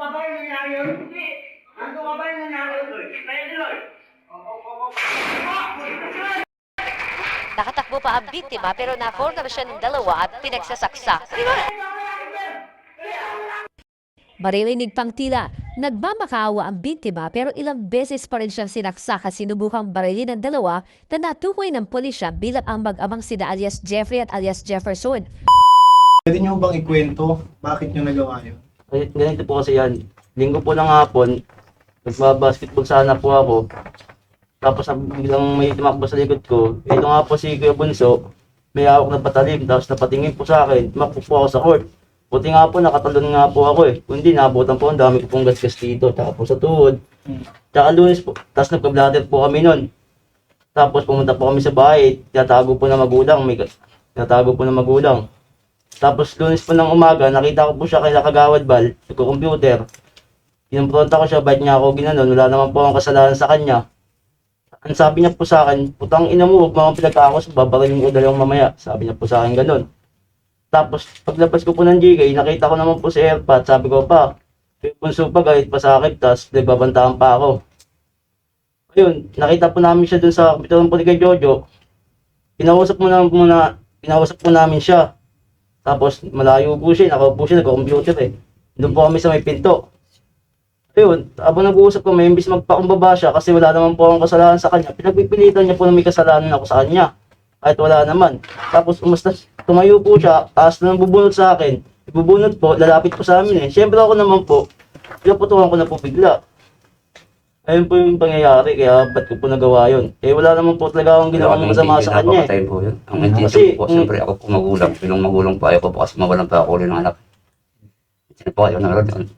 ka ba yung nangyari yun? Hindi. Nandun ka ba yung nangyari yun? Kaya nila. Nakatakbo pa ang biktima pero na-corner siya ng dalawa at pinagsasaksak. Maririnig pang tila, nagmamakaawa ang biktima pero ilang beses pa rin siyang sinaksak at sinubukang barilin ng dalawa na natukoy ng pulisya bilang ang mag-amang sina alias Jeffrey at alias Jefferson. Pwede nyo bang ikwento bakit nyo nagawa yun? Ganito po kasi yan. Linggo po ng hapon, nagbabasketball sana po ako. Tapos biglang may tumakbo sa likod ko. Ito nga po si Kuya Bunso, may hawak na patalim. Tapos napatingin po sa akin, tumakbo po ako sa court. Buti nga po, nakatalon nga po ako eh. Kung hindi, nabutan po, ang dami ko pong gasgas dito. Tsaka po sa tuhod. Tsaka Lunes po, tapos nagka-blatter po kami nun. Tapos pumunta po kami sa bahay, tinatago po na magulang. Tinatago po na magulang. Tapos Lunes po ng umaga, nakita ko po siya kay Nakagawad Bal, nagko-computer. Pinumpronta ko siya, bakit niya ako ginanon, wala naman po akong kasalanan sa kanya. Ang sabi niya po sa akin, putang ina mo, huwag mga pinagkakos, babarilin ko dalawang mamaya. Sabi niya po sa akin ganun. Tapos paglabas ko po ng GK, nakita ko naman po si Airpot, sabi ko pa, punso pa, galit pa sa akin, tapos nagbabantaan pa ako. Ayun, nakita po namin siya dun sa kapitulan po ni kay Jojo. Pinausap po namin siya. Tapos malayo po siya, nakaupo siya, nagko-computer eh. Doon po kami sa may pinto. Ayun, habang nag-uusap kami, imbis magpakumbaba siya kasi wala naman po akong kasalanan sa kanya, pinagpipilitan niya po na may kasalanan ako sa kanya. Kahit wala naman. Tapos tumayo po siya, taas na bubunot sa akin. Ibubunot po, lalapit po sa amin eh. Siyempre ako naman po, pinaputukan ko na po bigla. Ayun po yung pangyayari, kaya ba't ko po nagawa yun? Eh wala naman po talaga akong ginawang masama sa kanya eh. Po yun. Ang intention po, siyempre ako po magulang. Pinong magulang po, ayaw ko po kasi mawalan pa ako ulit ng anak. Sino po ayaw na rin.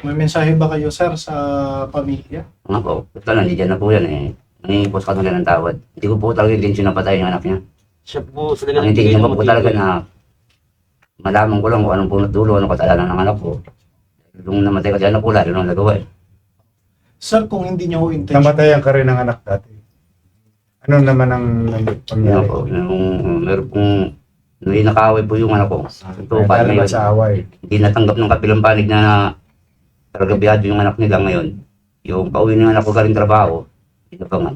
May mensahe ba kayo, sir, sa pamilya? Nga po, ito na, nandiyan na po yan eh. Nangingi po sa kanila ng tawad. Hindi ko po talaga intention na patayin yung anak niya. Siya po talaga Ang intention ko po motibo talaga eh. na malaman ko lang kung anong punot dulo, anong kasalanan ng anak ko. Nung namatay kasi anak ko, lalo nang nagawa eh. Sir, kung hindi nyo ho intention, Namatayan ka rin ng anak dati. Ano naman ang Yan pangyari? po, meron pong nakaway po yung anak ko. Ito, Ay, paano dahil ba yun? sa away? Hindi natanggap ng kapilang panig na talaga biyado yung anak nila ngayon. Yung pauwi ng anak ko galing trabaho, ito pa nga.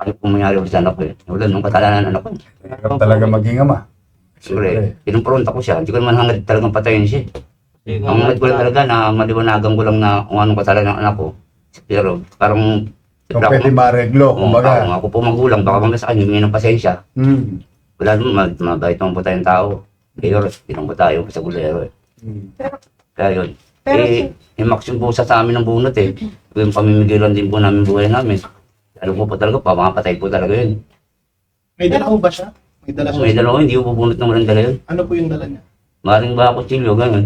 Ano po mangyari ko sa anak ko eh. Wala nung kasalanan ng anak ko. Hirap talaga maging ama. Siyempre, pinumpronta ko siya. Hindi ko naman hangad talagang patayin siya. Kasi Ang hangad ko lang talaga na maliwanagan ko lang na kung anong kasalanan ng anak ko. Pero parang Kung pwede mareglo, kumbaga. Kung ako po magulang, baka mamaya sa kanya humingi ng pasensya. Hmm. Wala naman, mabait naman po tayong tao. Pero, pinang po tayo sa gulero eh. Hmm. Kaya yun. Yung maximum po sa amin ng bunot eh. Yung pamimigay lang din po namin buhay namin. Lalo po talaga, pamapatay po talaga yun. may dala ho ba siya? May dala Kung may siya? dalawa, hindi ko po bunot ng walang dala yun. Ano po yung dala niya? Maring ba ako chilyo, gano'n.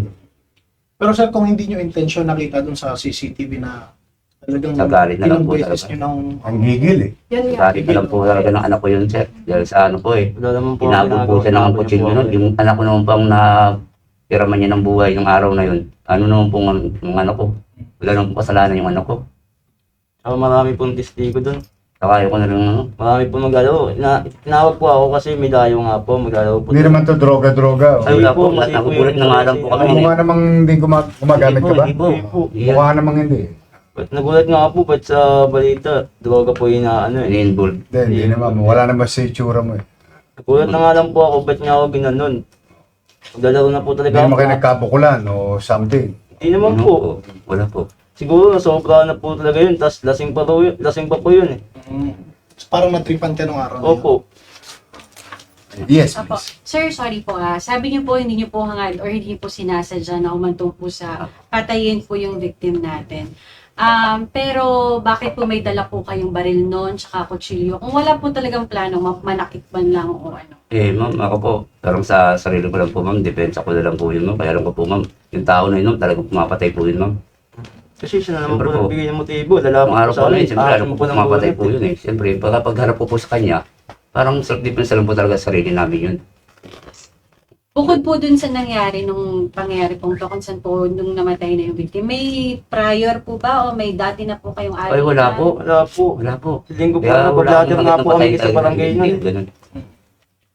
Pero sir, kung hindi nyo intention nakita dun sa CCTV na talagang Sa galit na lang ilang po beses talaga. nyo nang Ang gigil eh. Kahit alam po talaga ng anak ko yun, sir. Dahil sa ano po eh. wala naman po Tinabog po siya ng kutsilyo nun. Yung anak ko naman pang napiraman niya ng buhay ng araw na yun. Ano naman po ng anak ko. Wala naman po kasalanan yung anak ko. Saka marami pong testigo doon. Saka ayaw ko na rin ano. Marami po magalaw. Tinawag po ako kasi may dayo nga po. Magalaw po. Hindi naman to droga-droga. Ay, wala po. Hindi po, Nakukulit na nga lang po kami. Ang mukha namang hindi gumagamit ka ba? Hindi po. Mukha namang hindi. Ba't nagulat nga po, ba't sa balita, droga po yung ano eh. Ini-involve. Hindi naman. Wala naman sa itsura mo eh. Nagulat na nga lang po ako, ba't niya ako ginanon. Maglalaro na po Hindi talaga naman kayo nagkabukulan o something. Hindi naman po. Wala po. Siguro nasobra na po talaga yun, tas lasing pa po yun eh. parang natripan ka nung araw na yun. Opo. Yes, Apo. please. Sir, sorry po sabi niyo po hindi niyo po hangad or hindi po sinasadya na umantong po sa patayin po yung victim natin. Pero bakit po may dala po kayong baril noon tsaka kutsilyo? Kung wala po talagang plano, manakit man lang o ano. Eh, ma'am, ako po, parang sa sarili ko lang po, ma'am, depensa ko na lang po yun, ma'am. Kaya lang ko po, ma'am, yung tao na yun, ma'am, talagang pumapatay po yun, ma'am. Kasi siya na naman Siyempre po po. nagbigay ng motibo. Lalaman Ang araw po po sa na amin. yun, siyempre, alam ko po, ng pumapatay bulat po yun eh. Siyempre, pagharap po sa kanya, parang self-defense lang po talaga sa sarili namin yun. Bukod po dun sa nangyari nung pangyayari pong to, kung saan po nung namatay na yung victim, may prior po ba o may dati na po kayong Ay, wala po. Wala po. Wala po. Linggo po Kaya na, wala paglater akong nga po kami nakita sa patay barangay talaga, nun. hindi, ganun.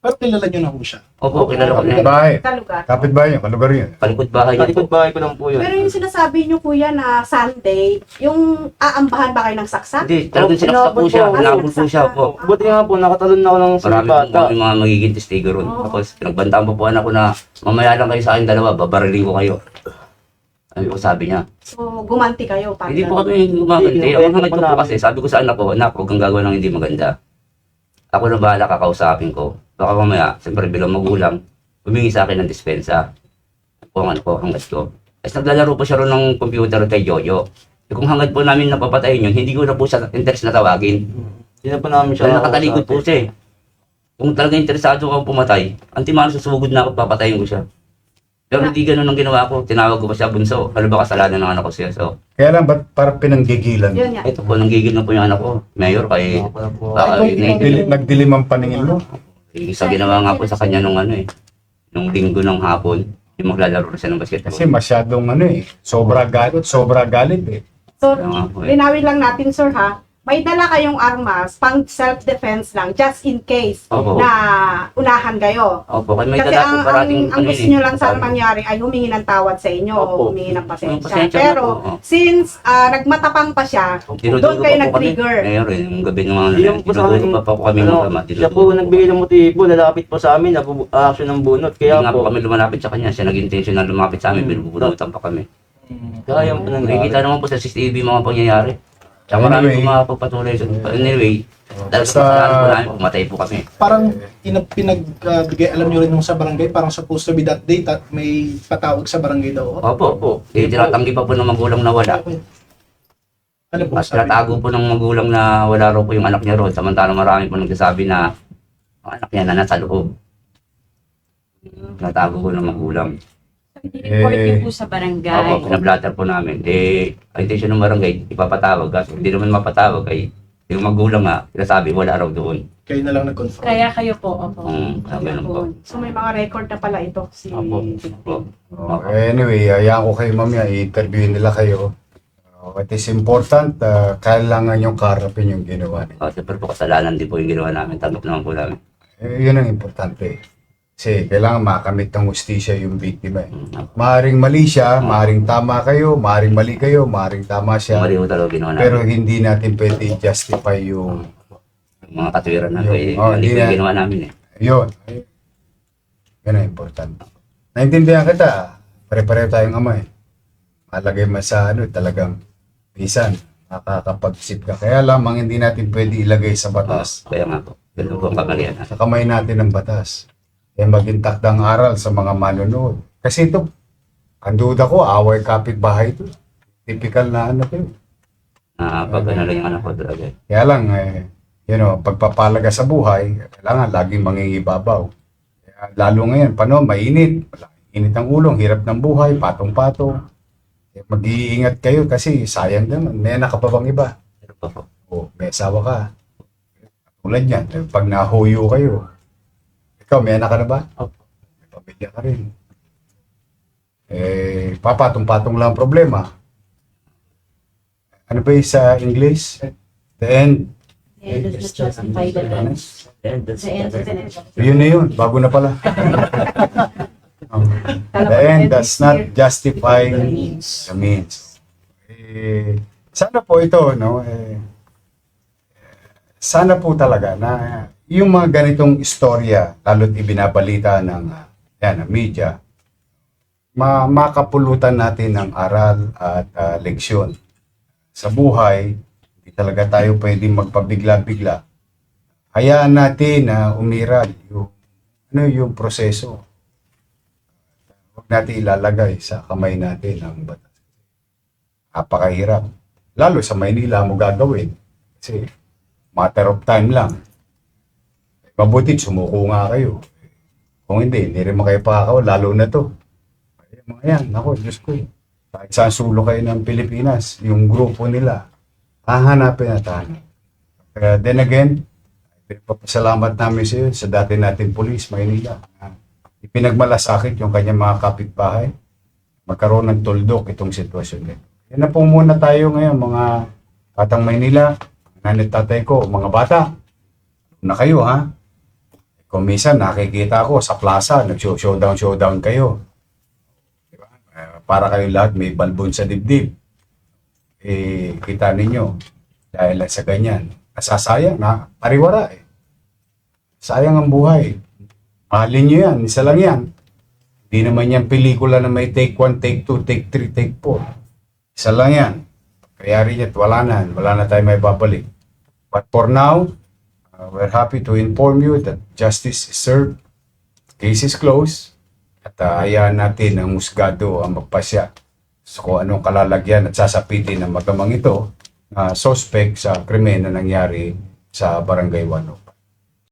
Pero kilala nyo na ho siya. Opo, kilala ko na. Kapitbahay. Kalugar. Kapitbahay niyo, kalugar yun. Palikod bahay niya po. Kalikod bahay ko lang po yun. Pero yung sinasabi niyo kuya na Sunday, yung aambahan ba kayo ng saksak? Hindi, talagang sinaksak po siya. Hinabol po siya po. Buti nga po, nakatalon na ako ng Marami bata. po kami mga magiging testigo ron. Oo. Tapos pinagbantaan pa po anak ko na mamaya lang kayo sa akin dalawa, babariling ko kayo. Ano po sabi niya? So, gumanti kayo. parang Hindi po ganun. kami gumaganti. Hindi, Ang hangad ko po wala. kasi, sabi ko sa anak ko, anak, huwag kang gagawa ng hindi maganda. Ako na bahala, kakausapin ko. Baka mamaya, siyempre bilang magulang, humingi sa akin ng dispensa. Kung ano po, hangad ko. Tapos naglalaro po siya ron ng computer kay Jojo. Eh, kung hangad po namin napapatayin yun, hindi ko na po siya interest na tawagin. Hindi na po namin siya Dahil nakatalikod po siya eh. Kung talaga interesado kang pumatay, antimano susugod na ako, papatayin ko siya. Pero hindi ganun ang ginawa ko. Tinawag ko pa siya, bunso. Ano ba kasalanan ng anak ko siya? So, Kaya lang, ba't parang pinanggigilan? Yun yan. ito po, nanggigil na po yung anak ko. Mayor, kay... Nagdilim ang paningin mo. Sa ginawa nga po sa kanya nung ano eh. Nung linggo ng hapon, yung maglalaro na siya ng basketball. Kasi masyadong ano eh, sobra galit eh. So, Kaya nga po eh. linawin lang natin sir ha, may dala kayong armas pang self-defense lang, just in case Opo. na unahan kayo. Opo, kaya may Kasi dala po ang parating... gusto nyo lang sana mangyari ay humingi ng tawad sa inyo o Opo. humingi ng Pasensya pasensya. na Pero po, oo. since nagmatapang pa siya, Dinuduro doon kayo pa po kami. nag-trigger. Mayor eh, yung gabi ng mga Hindi lang po sa amin. dinuduro pa po kami Ano, magkama. siya po nagbigay ng motibo, lalapit po sa amin, action ng bunot. Kaya Kaya nga po po, kami lumalapit sa kanya. Siya nag-intention na lumapit sa amin, binubunutan pa kami. kaya po nangyari. Nakikita naman po sa CCTV mga pangyayari. Tsaka marami Anyway. po mga pagpatuloy. Anyway, dahil sa kasalanan po namin, pumatay po kami. Parang pinagbigay, alam nyo rin nung sa barangay, parang supposed to be that day, may patawag sa barangay daw. Opo, opo. Eh, tinatanggi pa po ng magulang na wala. Ano po At sabi? tinatago po ng magulang na wala raw po yung anak niya roon. Samantalang marami po nagsasabi na ang anak niya na nasa loob. Tinatago po ng magulang. Report niyo po sa barangay. Opo, pinablatter po namin. Eh, ang intention ng barangay, ipapatawag. Kasi hindi naman mapatawag ay yung magulang nga, sinasabi wala raw doon. Kayo na lang nag-confront. Kaya kayo po, opo. Ganun po. So may mga record na pala ito si Opo. victim. Oh, anyway, hayaan ko kayo mamaya, i-interview nila kayo. It is important, kailangan yung karapin yung ginawa niyo. Siyempre po, kasalanan din po yung ginawa namin. Tanggap naman po namin. Yun ang importante. Kasi kailangan makamit ng hustisya yung biktima. Mm. Maaring mali siya, maaring tama kayo, maaring mali kayo, maaring tama siya. Mali po talaga ginawa namin. Pero hindi natin pwede i-justify yung Mga katwiran na Yun. eh, Oh, mali hindi po na. yung ginawa namin eh. yun. Yan ang importante. Naintindihan kita, pare-pareho tayong ama eh. Malagay mo sa talagang pisan, makakapag-isip ka. Kaya lamang hindi natin pwede ilagay sa batas. Kaya nga po. Ganun po ang kamalian. Sa kamay natin ng batas. Kaya maging takdang aral sa mga manonood. Kasi ito, ang duda ko, away kapitbahay ito. Typical na ano ito. Pag ano lang yung anak ko talaga. Kaya lang, pagpapalaga sa buhay, kailangan laging mangingibabaw. Kaya, lalo ngayon, mainit. Init ang ulong, hirap ng buhay, patong-patong. Kaya mag-iingat kayo kasi sayang naman. May anak ka pa bang iba? Pero pa po. O, may asawa ka. Tulad yan, pag nahuyo kayo, ikaw, may anak ka na ba? Opo. May pamilya ka rin. Papatong-patong lang ang problema. Ano ba yung sa English? The end. The end does not justify the means. The end does not Yun na yun, bago na pala. The end does not justify the means. Sana po ito, no? Sana po talaga na yung mga ganitong istorya, lalo't ibinabalita ng media, makapulutan natin ng aral at leksyon. Sa buhay, hindi talaga tayo pwedeng magpabigla-bigla. Hayaan natin na umiral yung proseso. Huwag natin ilalagay sa kamay natin ang batas. Napakahirap. Lalo sa Maynila mo gagawin. Kasi matter of time lang. Mabuti, sumuko nga kayo. Kung hindi rin kayo pakakaw, lalo na to. Ay, mga yan, ako, Diyos ko. Kahit saan sulok kayo ng Pilipinas, yung grupo nila, hahanapin at hahanapin. Kaya then again, pinagpapasalamat namin sa iyo, sa dati natin pulis, Maynila. Ipinagmalasakit yung kanyang mga kapitbahay. Magkaroon ng tuldok itong sitwasyon nito. Yan na po muna tayo ngayon, mga batang Maynila, nanay tatay ko, mga bata. Na kayo ha, Kung minsan nakikita ko sa plaza, nag-showdown kayo. Diba? Para kayo lahat may balbon sa dibdib. Eh, kita ninyo, dahil lang sa ganyan, nasasayang na pariwara eh. Sayang ang buhay. Mahalin nyo yan, isa lang yan. Hindi naman yan pelikula na may take 1, take 2, take 3, take 4. Isa lang yan. Kaya rin yan, wala na tayo may babalik. But for now, we're happy to inform you that justice is served, case is closed, at hayaan natin ang musgado ang magpasya so kung anong kalalagyan at sasapitin ng magamang ito, suspect sa krimen na nangyari sa Barangay 105.